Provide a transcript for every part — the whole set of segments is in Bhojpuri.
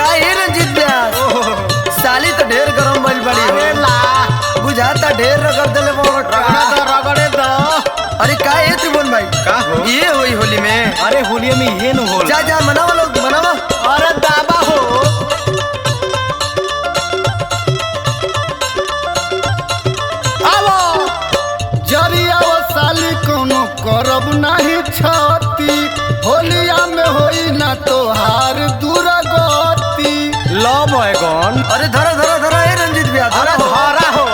काहे रंजीत ब्यास साली तो ढेर गरम भइल बड़ी अरे ला बुझाता ढेर रगड़ देले रगड़े दो। अरे काहे त्रिभुवन भाई का हो? ये होई होली में अरे होलिया में ये न होल। जा जा मनावा लोग मनावा। अरे दाबा हो आवो जरिया वो साली कोनो करब नहीं छती होलिया में होई ना तोहार दुर्गति। लो बैगन। अरे धरा धरा धरा ए रंजीत ब्यास अरे हरा हो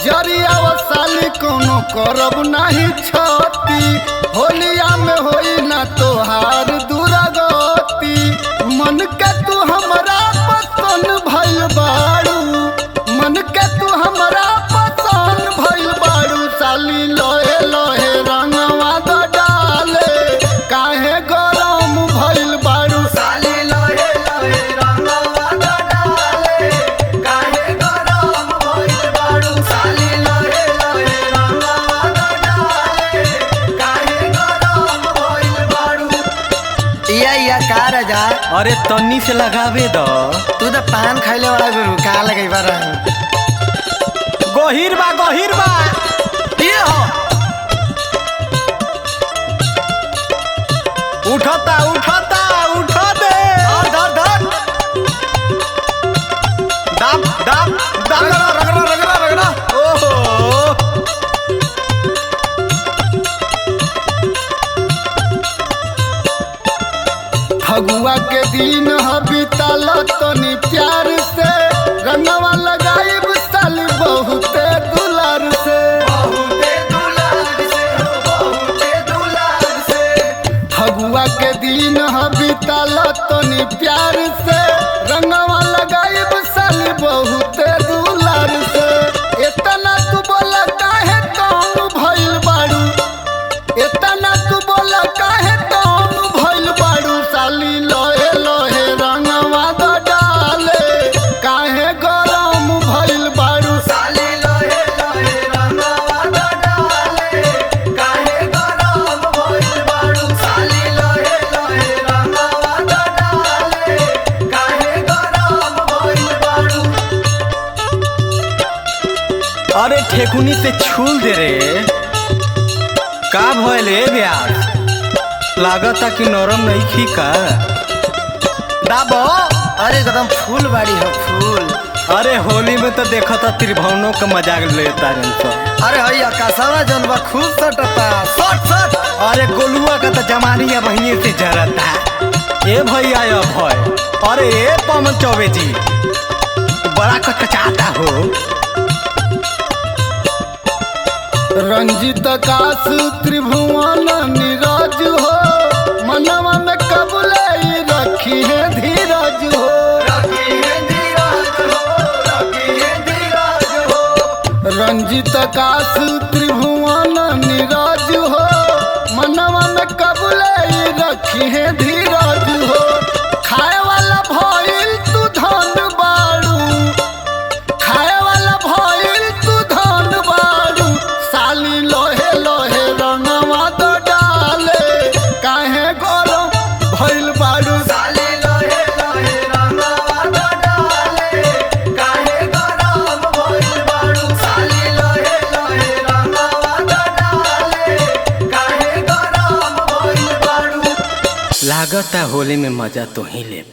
जरिया वो साली कोनो करब नहीं छती होलिया में होई ना तोहार दुर्गति। मन के तू हमरा पसंद भइल बाड़ू मन के तू हमरा पसंद भइल बाड़ू साली लोहे लोहे रंगवा द डाले काहे गरम भइल बाड़ू साली लोहे लोहे रंगवा द डाले काहे गरम भइल बाड़ू साली लोहे लोहे रंगवा द डाले काहे गरम भइल बाड़ू। या का राजा अरे तन्नी से लगावे दो। तू तो पान खाइले वाला गुरु का लगई बार गहिर बा ये हो उठता उठ दे। धर धर दाब दाब दाब रगड़ा ओहो फगुआ के दिन बिताल तनी प्यार से रंगवा लगाइब साली बहुते दुलार से। बहुते दुलार से हो बहुते दुलार से फगुआ के दिन बिताल तनी प्यार से रंगवा लगाइब साली बहुते दुलार से। इतना तू बोला काहे कौन भइल बाड़ू इतना तू बोला काहे कौन भइल बाड़ू साली लोहे लोहे रंगवा द डाले काहे गरम भइल बाड़ू। साली लोहे लोहे रंगवा द डाले काहे गरम भइल बाड़ू साली लोहे लोहे रंगवा द डाले काहे गरम भइल बाड़ू। अरे ठेकुनी से छूल दे रे का भइले ब्यास लागता कि नरम नहीं खी का दाबो। अरे एकदम फूल बाड़ी हो फूल। अरे होली में तो देखा था त्रिभुवनों का मजाक लेता सब। अरे भैया कासावा जौन बा खूब सटता सट अरे गोलुआ का तो जमानिया बहिनी से जरता। ए भैया ये भय अरे ए पवन चौबे जी बड़ा कचकचाता हो। रंजित काश त्रिभुवन नीरज हो मनवा में कबूले रखी है धीरज हो। रखी है धीरज हो रखी है धीरज हो। रंजित काश त्रिभुवन नीरज हो मनवा में कबूले रखी है धीरज हो। खाए वाला भइल तू धन बाड़ू खाए वाला भइल तू धन बाड़ू साली लोहे लोहे रंगवा द डाले काहे गरम भइल बाड़ू। साली लोहे लोहे रंगवा द डाले काहे गरम भइल बाड़ू साली लोहे लोहे रंगवा द डाले काहे गरम भइल बाड़ू। लागता होली में मजा तो ही ले।